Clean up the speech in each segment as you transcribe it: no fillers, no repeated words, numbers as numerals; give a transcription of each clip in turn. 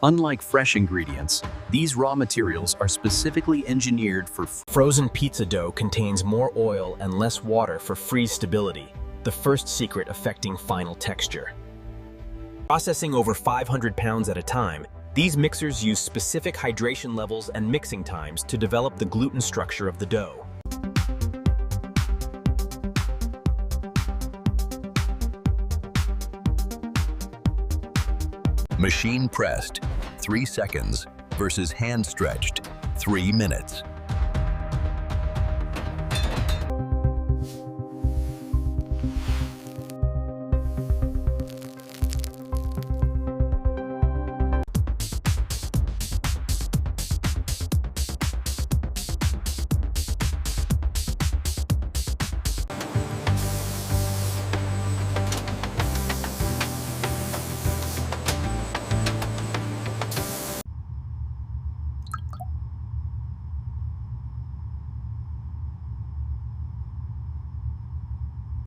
Unlike fresh ingredients, these raw materials are specifically engineered for Frozen pizza dough contains more oil and less water for freeze stability, the first secret affecting final texture. Processing over 500 pounds at a time, these mixers use specific hydration levels and mixing times to develop the gluten structure of the dough. Machine pressed, 3 seconds versus hand stretched, 3 minutes.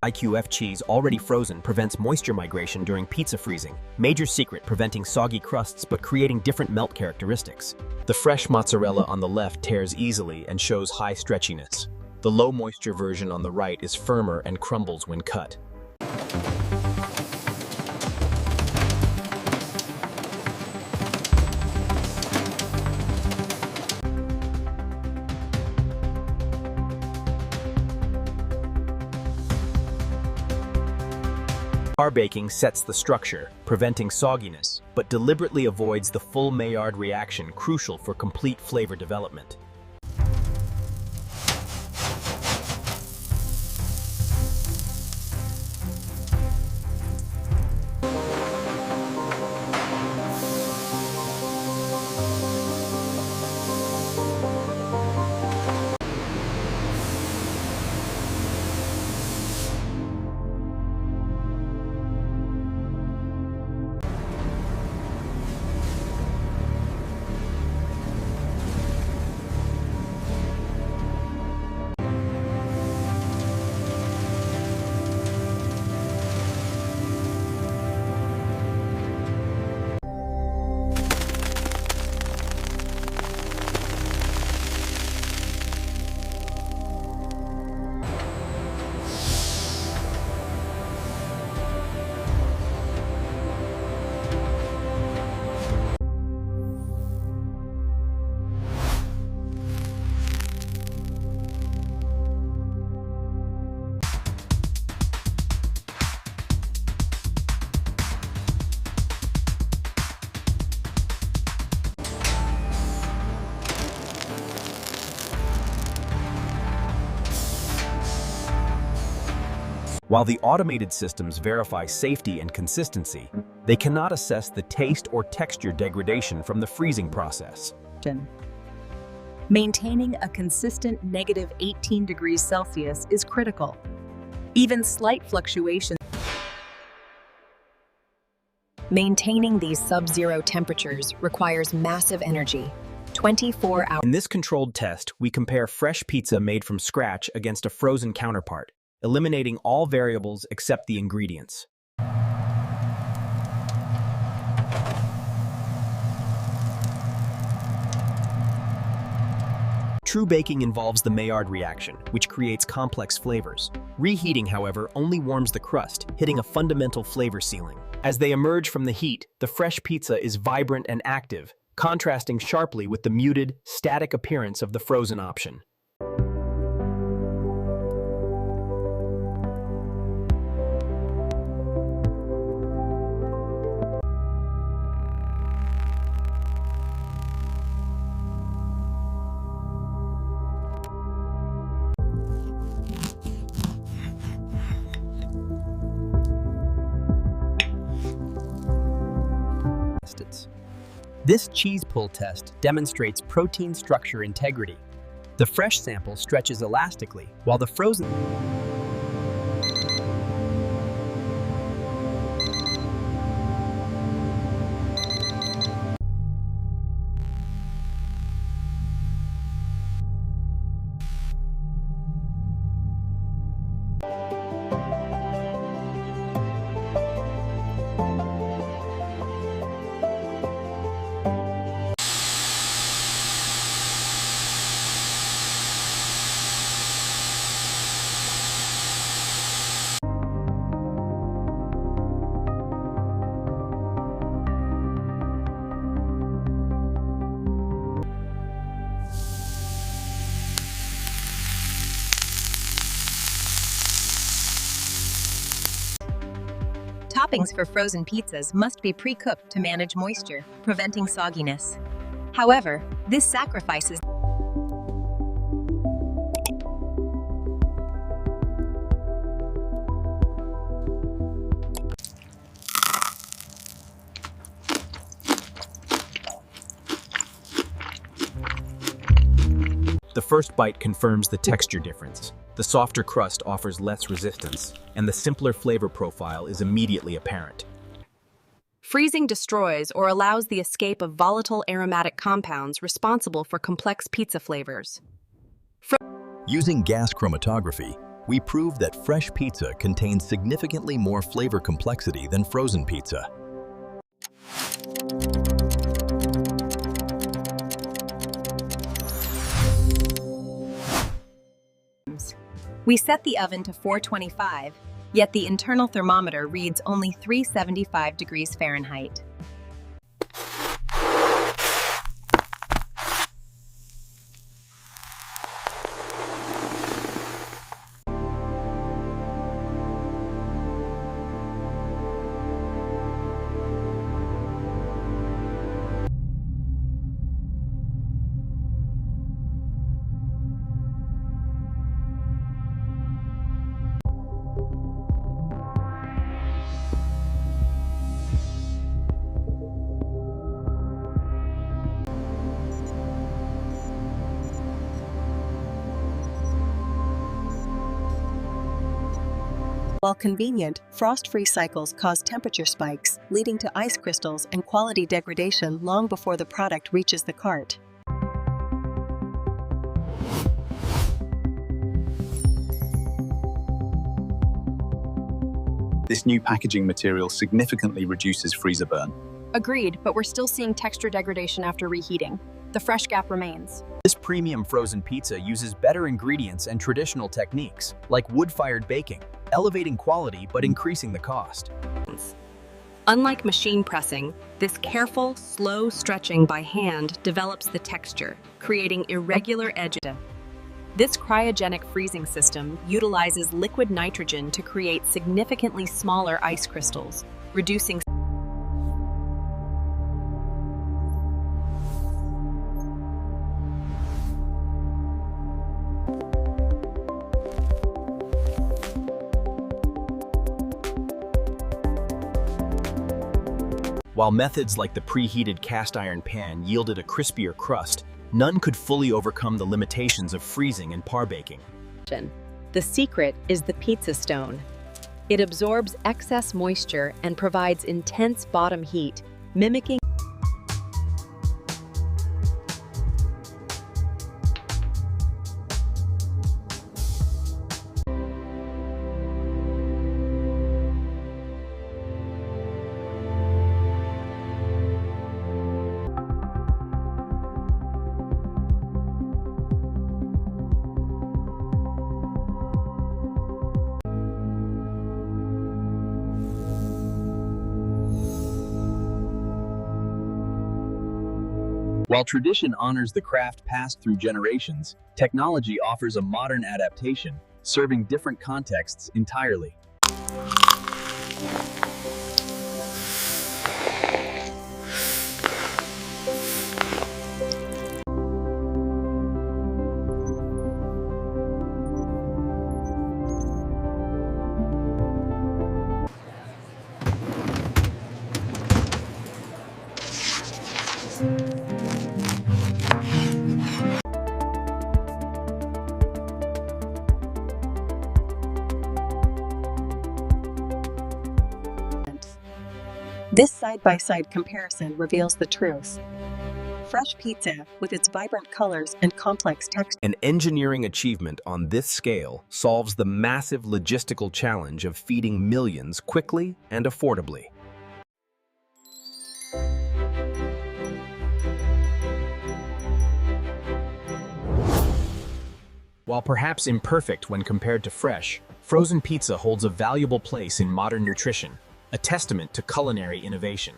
IQF cheese already frozen prevents moisture migration during pizza freezing, major secret preventing soggy crusts but creating different melt characteristics. The fresh mozzarella on the left tears easily and shows high stretchiness. The low moisture version on the right is firmer and crumbles when cut. Char baking sets the structure, preventing sogginess, but deliberately avoids the full Maillard reaction crucial for complete flavor development. While the automated systems verify safety and consistency, they cannot assess the taste or texture degradation from the freezing process. Maintaining a consistent negative 18 degrees Celsius is critical. Even slight fluctuations. Maintaining these sub-zero temperatures requires massive energy. 24 hours. In this controlled test, we compare fresh pizza made from scratch against a frozen counterpart, eliminating all variables except the ingredients. True baking involves the Maillard reaction, which creates complex flavors. Reheating, however, only warms the crust, hitting a fundamental flavor ceiling. As they emerge from the heat, the fresh pizza is vibrant and active, contrasting sharply with the muted, static appearance of the frozen option. This cheese pull test demonstrates protein structure integrity. The fresh sample stretches elastically, while the frozen Toppings for frozen pizzas must be pre-cooked to manage moisture, preventing sogginess. However, this sacrifices The first bite confirms the texture difference. The softer crust offers less resistance, and the simpler flavor profile is immediately apparent. Freezing destroys or allows the escape of volatile aromatic compounds responsible for complex pizza flavors. Using gas chromatography, we prove that fresh pizza contains significantly more flavor complexity than frozen pizza. we set the oven to 425, yet the internal thermometer reads only 375 degrees Fahrenheit. While convenient, frost-free cycles cause temperature spikes, leading to ice crystals and quality degradation long before the product reaches the cart. This new packaging material significantly reduces freezer burn. Agreed, but we're still seeing texture degradation after reheating. The fresh gap remains. This premium frozen pizza uses better ingredients and traditional techniques, like wood-fired baking, elevating quality but increasing the cost. Unlike machine pressing, this careful, slow stretching by hand develops the texture, creating irregular edges. This cryogenic freezing system utilizes liquid nitrogen to create significantly smaller ice crystals, reducing While methods like the preheated cast iron pan yielded a crispier crust, none could fully overcome the limitations of freezing and par baking. The secret is the pizza stone. It absorbs excess moisture and provides intense bottom heat, mimicking While tradition honors the craft passed through generations, technology offers a modern adaptation, serving different contexts entirely. This side-by-side comparison reveals the truth. Fresh pizza, with its vibrant colors and complex texture, An engineering achievement on this scale solves the massive logistical challenge of feeding millions quickly and affordably. While perhaps imperfect when compared to fresh, frozen pizza holds a valuable place in modern nutrition, a testament to culinary innovation.